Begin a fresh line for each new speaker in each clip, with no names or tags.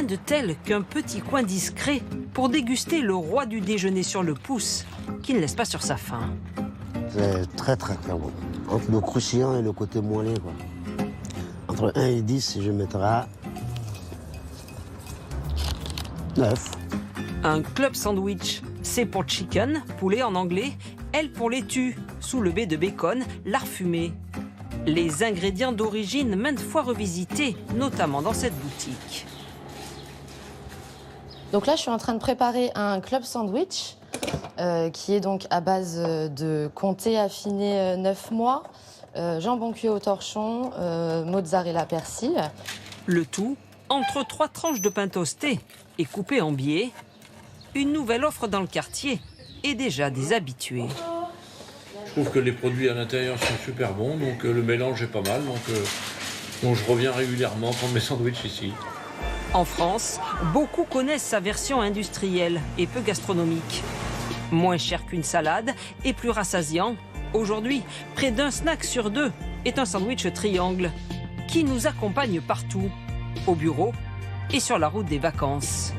de tel qu'un petit coin discret pour déguster le roi du déjeuner sur le pouce, qui ne laisse pas sur sa faim.
C'est très bon. Entre le croustillant et le côté moelleux, quoi. Entre 1 et 10, je mettrai 9.
Un club sandwich, c'est pour chicken, poulet en anglais, L pour laitue, sous le B de bacon, lard fumé. Les ingrédients d'origine maintes fois revisités, notamment dans cette boutique.
Donc là, je suis en train de préparer un club sandwich qui est donc à base de comté affiné 9 mois, jambon cuit au torchon, mozzarella persil.
Le tout entre 3 tranches de pain toasté et coupé en biais. Une nouvelle offre dans le quartier et déjà des habitués.
Je trouve que les produits à l'intérieur sont super bons, donc le mélange est pas mal. Donc je reviens régulièrement prendre mes sandwichs ici.
En France, beaucoup connaissent sa version industrielle et peu gastronomique. Moins cher qu'une salade et plus rassasiant. Aujourd'hui, près d'un snack sur 2 est un sandwich triangle qui nous accompagne partout, au bureau et sur la route des vacances.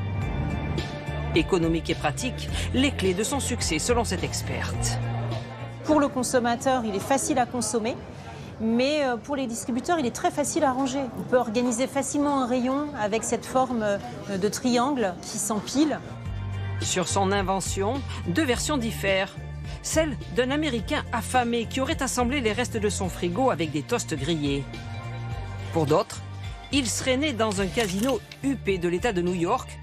Économique et pratique, les clés de son succès selon cette experte.
Pour le consommateur, il est facile à consommer. Mais pour les distributeurs, il est très facile à ranger. On peut organiser facilement un rayon avec cette forme de triangle qui s'empile.
Sur son invention, 2 versions diffèrent. Celle d'un Américain affamé qui aurait assemblé les restes de son frigo avec des toasts grillés. Pour d'autres, il serait né dans un casino huppé de l'État de New York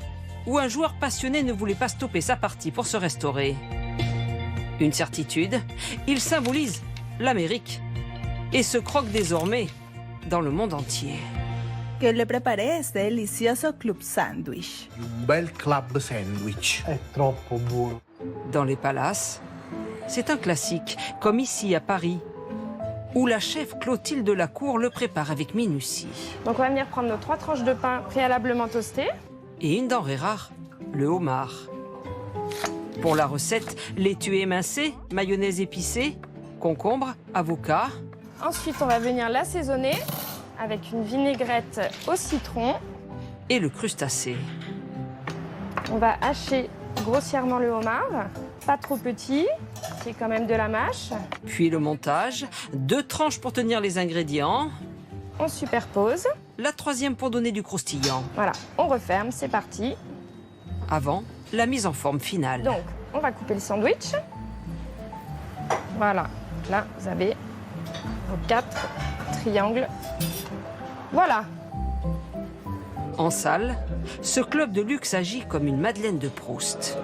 où un joueur passionné ne voulait pas stopper sa partie pour se restaurer. Une certitude, il symbolise l'Amérique et se croque désormais dans le monde entier.
Que le préparé este delicioso club sandwich.
Un bel club sandwich.
È troppo buono.
Dans les palaces, c'est un classique, comme ici à Paris, où la chef Clotilde Lacour le prépare avec minutie.
Donc on va venir prendre nos 3 tranches de pain préalablement toastées.
Et une denrée rare, le homard. Pour la recette, laitue émincée, mayonnaise épicée, concombre, avocat.
Ensuite, on va venir l'assaisonner avec une vinaigrette au citron.
Et le crustacé.
On va hacher grossièrement le homard, pas trop petit, c'est quand même de la mâche.
Puis le montage, 2 tranches pour tenir les ingrédients.
On superpose.
La 3e pour donner du croustillant.
Voilà, on referme, c'est parti.
Avant, la mise en forme finale.
Donc, on va couper le sandwich. Voilà, là, vous avez vos 4 triangles. Voilà.
En salle, ce club de luxe agit comme une Madeleine de Proust.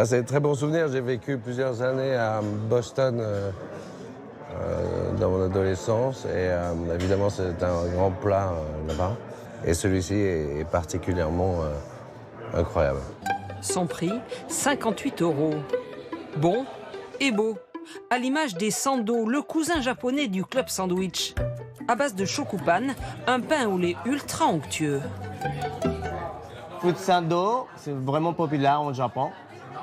C'est un très bon souvenir. J'ai vécu plusieurs années à Boston dans mon adolescence. Et évidemment, c'est un grand plat là-bas. Et celui-ci est particulièrement incroyable.
Son prix, 58 €. Bon et beau. À l'image des Sando, le cousin japonais du club sandwich. À base de shokupan, un pain au lait ultra onctueux.
Food Sando, c'est vraiment populaire au Japon.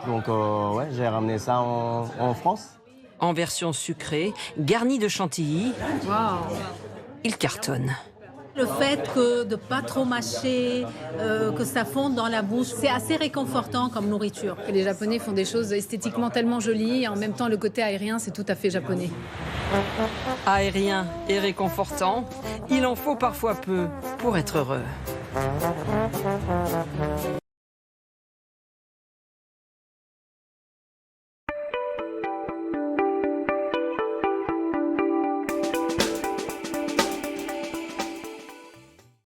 Donc ouais, j'ai ramené ça en France.
En version sucrée, garni de chantilly, il cartonne.
Le fait de ne pas trop mâcher, que ça fonde dans la bouche, c'est assez réconfortant comme nourriture.
Les Japonais font des choses esthétiquement tellement jolies, et en même temps le côté aérien, c'est tout à fait japonais.
Aérien et réconfortant, il en faut parfois peu pour être heureux.